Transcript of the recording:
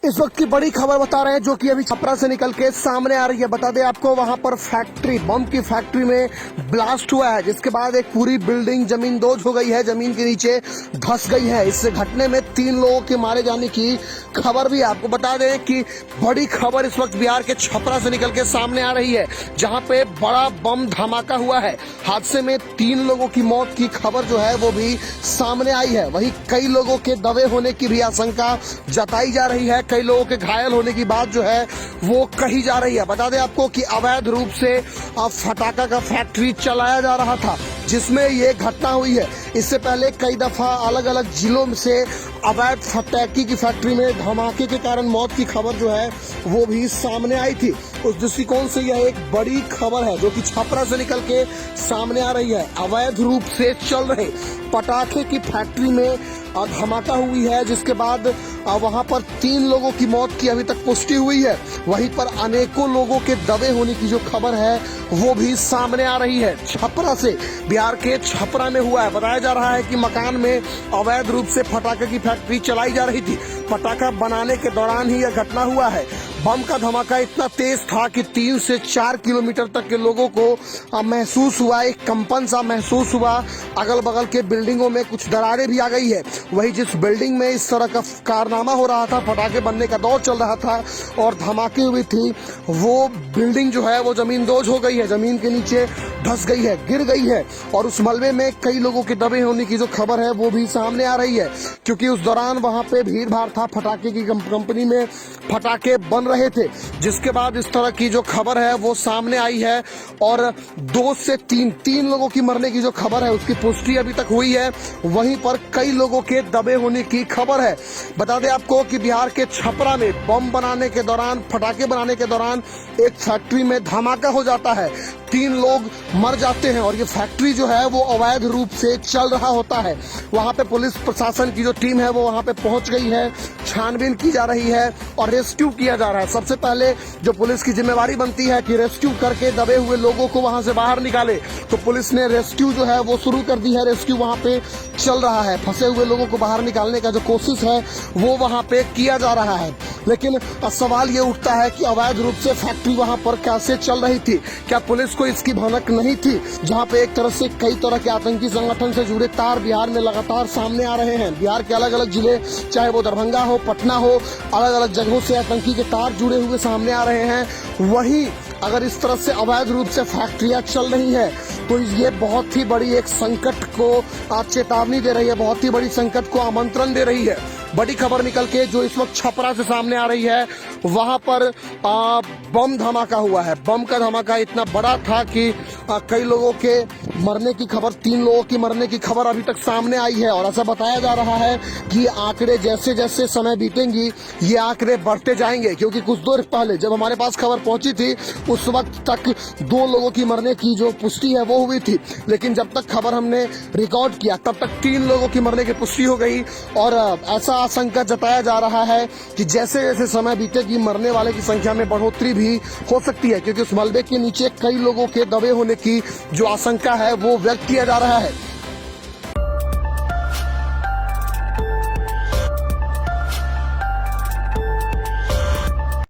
इस वक्त की बड़ी खबर बता रहे हैं जो कि अभी छपरा से निकल के सामने आ रही है। बता दें आपको, वहां पर फैक्ट्री, बम की फैक्ट्री में ब्लास्ट हुआ है, जिसके बाद एक पूरी बिल्डिंग जमींदोज हो गई है, जमीन के नीचे धंस गई है। इस घटने में 3 लोगों के मारे जाने की खबर भी है। आपको बता दें कि बड़ी खबर इस वक्त बिहार के छपरा से निकल के सामने आ रही है, जहां पे बड़ा बम धमाका हुआ है। हादसे में 3 लोगों की मौत की खबर जो है वो भी सामने आई है। वहीं कई लोगों के दबे होने की भी आशंका जताई जा रही है। कई लोगों के घायल होने की बात जो है वो कही जा रही है। बता दें आपको कि अवैध रूप से फटाका का फैक्ट्री चलाया जा रहा था, जिसमें ये घटना हुई है। इससे पहले कई दफा अलग अलग जिलों से अवैध फटाके की फैक्ट्री में धमाके के कारण मौत की खबर जो है वो भी सामने आई थी। उस दृष्टिकोण से यह एक बड़ी खबर है जो कि छपरा से निकल के सामने आ रही है। अवैध रूप से चल रहे पटाखे की फैक्ट्री में धमाका हुई है, जिसके बाद वहां पर 3 लोगों की मौत की अभी तक पुष्टि हुई है। वहीं पर अनेकों लोगों के दबे होने की जो खबर है वो भी सामने आ रही है। छपरा से, बिहार के छपरा में हुआ है। बताया जा रहा है कि मकान में अवैध रूप से पटाखे की फैक्ट्री चलाई जा रही थी। पटाखा बनाने के दौरान ही यह घटना हुआ है। बम का धमाका इतना तेज था कि 3 से 4 किलोमीटर तक के लोगों को महसूस हुआ, एक कंपन सा महसूस हुआ। अगल बगल के बिल्डिंगों में कुछ दरारें भी आ गई है। वही जिस बिल्डिंग में इस तरह का कारनामा हो रहा था, पटाखे बनने का दौर चल रहा था और धमाके हुई थी, वो बिल्डिंग जो है वो जमींदोज हो गई है, जमीन के नीचे धंस गई है, गिर गई है। और उस मलबे में कई लोगों के दबे होने की जो खबर है वो भी सामने आ रही है, क्योंकि उस दौरान वहां पे भीड़ भाड़ था। फटाके की कंपनी में फटाके बन रहे थे, जिसके बाद इस तरह की जो खबर है वो सामने आई है। और 2 से 3 लोगों की मरने की जो खबर है उसकी पुष्टि अभी तक हुई है। वहीं पर कई लोगों के दबे होने की खबर है। बता दें आपको कि बिहार के छपरा में बम बनाने के दौरान, फटाके बनाने के दौरान एक फैक्ट्री में धमाका हो जाता है, 3 लोग मर जाते हैं और ये फैक्ट्री जो है वो अवैध रूप से चल रहा होता है। वहां पे पुलिस प्रशासन की जो टीम है वो वहां पे पहुंच गई है, छानबीन की जा रही है और रेस्क्यू किया जा रहा है। सबसे पहले जो पुलिस की जिम्मेवारी बनती है कि रेस्क्यू करके दबे हुए लोगों को वहां से बाहर निकाले, तो पुलिस ने रेस्क्यू जो है वो शुरू कर दी है। रेस्क्यू वहां पे चल रहा है। फंसे हुए लोगों को बाहर निकालने का जो कोशिश है वो वहां पे किया जा रहा है। लेकिन सवाल ये उठता है कि अवैध रूप से फैक्ट्री वहां पर कैसे चल रही थी? क्या पुलिस को इसकी भनक नहीं थी? जहां पे एक तरह से कई तरह के आतंकी संगठन से जुड़े तार बिहार में लगातार सामने आ रहे हैं। बिहार के अलग अलग जिले, चाहे वो दरभंगा हो, पटना हो, अलग अलग जगहों से आतंकी के तार जुड़े हुए सामने आ रहे हैं। वहीं अगर इस तरह से अवैध रूप से फैक्ट्रियां चल रही है तो ये बहुत ही बड़ी एक संकट को चेतावनी दे रही है, बहुत ही बड़ी संकट को आमंत्रण दे रही है। बड़ी खबर निकल के जो इस वक्त छपरा से सामने आ रही है, वहां पर बम धमाका हुआ है। बम का धमाका इतना बड़ा था कि कई लोगों के मरने की खबर, 3 लोगों की मरने की खबर अभी तक सामने आई है। और ऐसा बताया जा रहा है कि आंकड़े जैसे जैसे समय बीतेंगी ये आंकड़े बढ़ते जाएंगे, क्योंकि कुछ देर पहले जब हमारे पास खबर पहुंची थी उस वक्त तक 2 लोगों की मरने की जो पुष्टि है वो हुई थी। लेकिन जब तक खबर हमने रिकॉर्ड किया तब तक 3 लोगों की मरने की पुष्टि हो गई। और ऐसा आशंका जताया जा रहा है कि जैसे जैसे समय बीतेगी मरने वाले की संख्या में बढ़ोतरी भी हो सकती है, क्योंकि उस मलबे के नीचे कई लोगों के दबे होने की जो आशंका है वो व्यक्त किया जा रहा है।